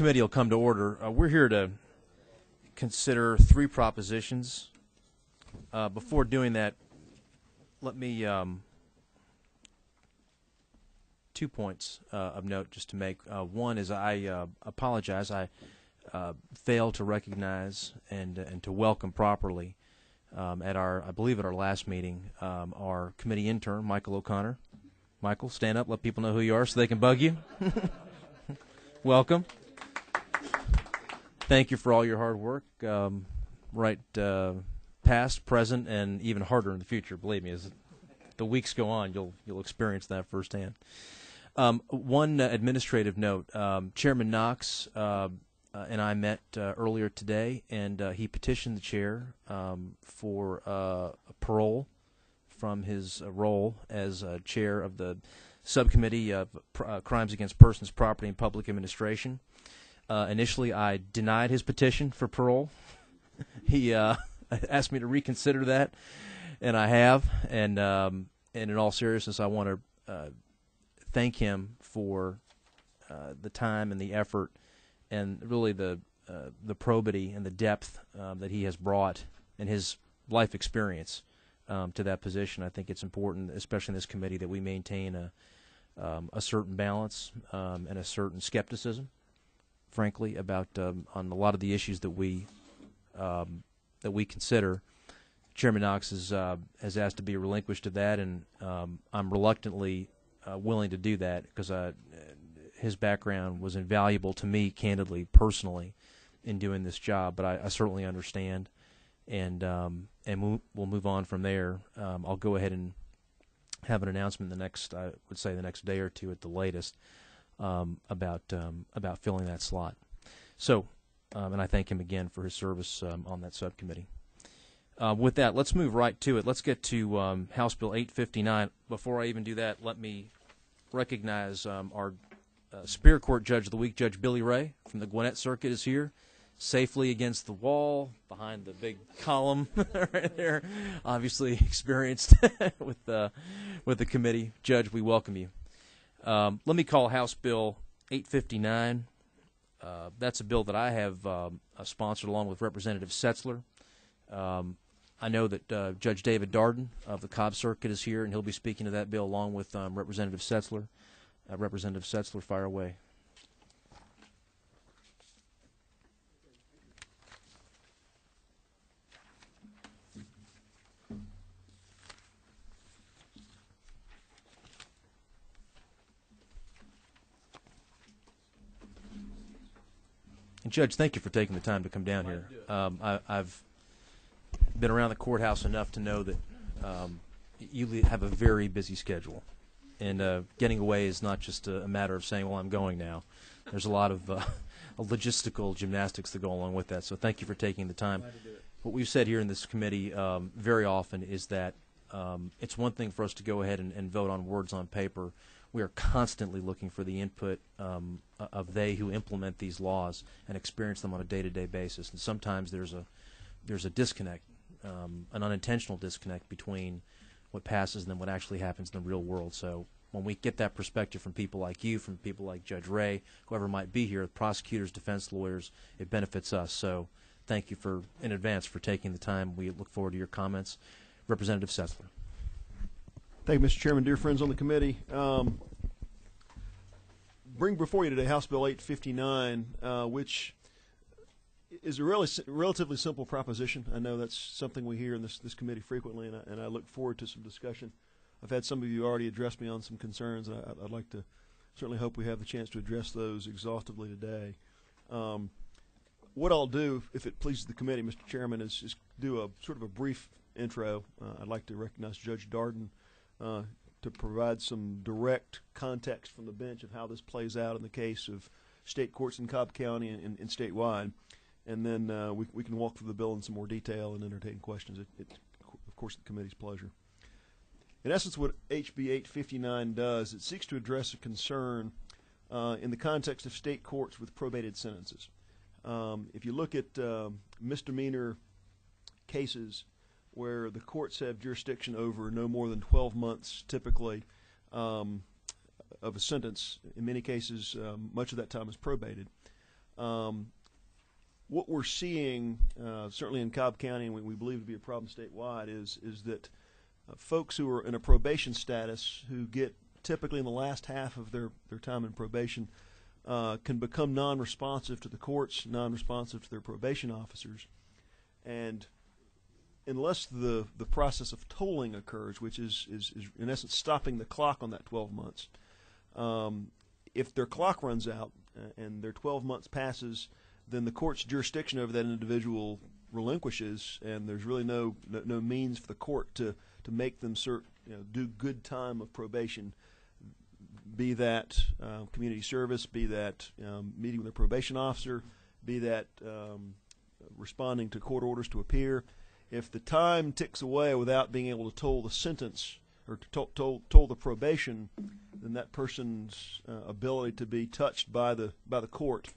committee will come to order. We're here to consider 3 propositions. Before doing that, let me 2 points of note just to make. One is I apologize. I failed to recognize and to welcome properly at our, I believe at our last meeting, our committee intern, Michael O'Connor. Michael, stand up, let people know who you are so they can bug you. Welcome. Thank you for all your hard work, past, present, and even harder in the future. Believe me, as the weeks go on, you'll experience that firsthand. One administrative note: Chairman Knox and I met earlier today, and he petitioned the chair for a parole from his role as chair of the subcommittee of Crimes Against Persons, Property, and Public Administration. Initially, I denied his petition for parole. He asked me to reconsider that, and I have. And in all seriousness, I want to thank him for the time and the effort, and really the probity and the depth that he has brought in his life experience to that position. I think it's important, especially in this committee, that we maintain a certain balance and a certain skepticism, frankly, about on a lot of the issues that we consider. Chairman Knox has asked to be relinquished of that, and I'm reluctantly willing to do that because his background was invaluable to me, candidly, personally, in doing this job. But I certainly understand, and we'll move on from there. I'll go ahead and have an announcement the next day or two at the latest about filling that slot. So, and I thank him again for his service on that subcommittee. With that, let's move right to it. Let's get to House Bill 859. Before I even do that, let me recognize our Superior Court Judge of the Week, Judge Billy Ray from the Gwinnett Circuit, is here, safely against the wall, behind the big column right there, obviously experienced with the committee. Judge, we welcome you. Let me call House Bill 859. That's a bill that I have sponsored along with Representative Setzler. I know that Judge David Darden of the Cobb Circuit is here, and he'll be speaking to that bill along with Representative Setzler. Representative Setzler, fire away. And Judge, thank you for taking the time to come down here. I've been around the courthouse enough to know that you have a very busy schedule, and getting away is not just a matter of saying, well, I'm going now. There's a lot of logistical gymnastics that go along with that, so thank you for taking the time. What we've said here in this committee very often is that it's one thing for us to go ahead and vote on words on paper. We are constantly looking for the input of they who implement these laws and experience them on a day-to-day basis. And sometimes there's a disconnect, an unintentional disconnect between what passes and then what actually happens in the real world. So when we get that perspective from people like you, from people like Judge Ray, whoever might be here, prosecutors, defense lawyers, it benefits us. So thank you in advance for taking the time. We look forward to your comments. Representative Setzler. Thank you, Mr. Chairman. Dear friends on the committee, bring before you today House Bill 859, which is a relatively simple proposition. I know that's something we hear in this committee frequently, and I look forward to some discussion. I've had some of you already address me on some concerns, and I'd like to certainly hope we have the chance to address those exhaustively today. What I'll do, if it pleases the committee, Mr. Chairman, is do a sort of a brief intro. I'd like to recognize Judge Darden to provide some direct context from the bench of how this plays out in the case of state courts in Cobb County and statewide. And then we can walk through the bill in some more detail and entertain questions. It's, of course, the committee's pleasure. In essence, what HB 859 does, it seeks to address a concern in the context of state courts with probated sentences. If you look at misdemeanor cases where the courts have jurisdiction over no more than 12 months, typically, of a sentence, in many cases, much of that time is probated. What we're seeing, certainly in Cobb County, and we believe to be a problem statewide, is that folks who are in a probation status who get typically in the last half of their time in probation can become non-responsive to the courts, non-responsive to their probation officers. And unless the process of tolling occurs, which is in essence stopping the clock on that 12 months, if their clock runs out and their 12 months passes, then the court's jurisdiction over that individual relinquishes, and there's really no means for the court to make them do good time of probation, be that community service, be that meeting with a probation officer, be that responding to court orders to appear. If the time ticks away without being able to toll the sentence or to toll the probation, then that person's ability to be touched by the court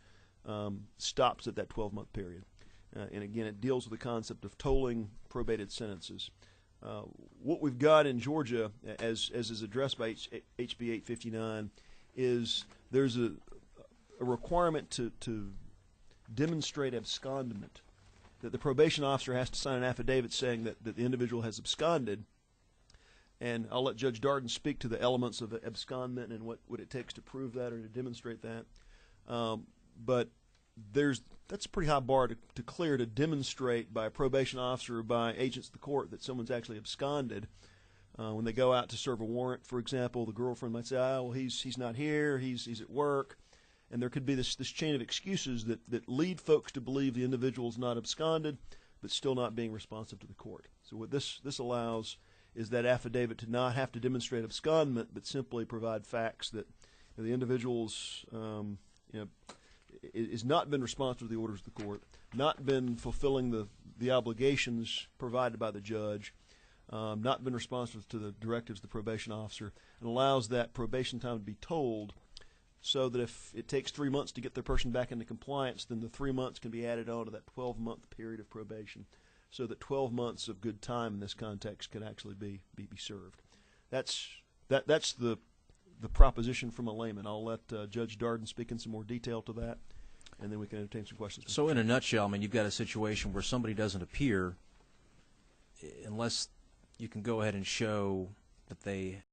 stops at that 12-month period. And again, it deals with the concept of tolling probated sentences. What we've got in Georgia, as is addressed by HB 859, is there's a requirement to demonstrate abscondment, that the probation officer has to sign an affidavit saying that the individual has absconded. And I'll let Judge Darden speak to the elements of abscondment and what it takes to prove that or to demonstrate that. But that's a pretty high bar to clear, to demonstrate by a probation officer or by agents of the court that someone's actually absconded. When they go out to serve a warrant, for example, the girlfriend might say, "Oh, well, he's not here, he's at work," and there could be this chain of excuses that lead folks to believe the individual's not absconded, but still not being responsive to the court. So what this allows is that affidavit to not have to demonstrate abscondment, but simply provide facts that the individual's is not been responsive to the orders of the court, not been fulfilling the obligations provided by the judge, not been responsive to the directives of the probation officer, and allows that probation time to be tolled, so that if it takes 3 months to get the person back into compliance, then the 3 months can be added on to that 12-month period of probation, so that 12 months of good time in this context can actually be served. That's the proposition from a layman. I'll let Judge Darden speak in some more detail to that, and then we can entertain some questions. So in a nutshell, I mean, you've got a situation where somebody doesn't appear unless you can go ahead and show that they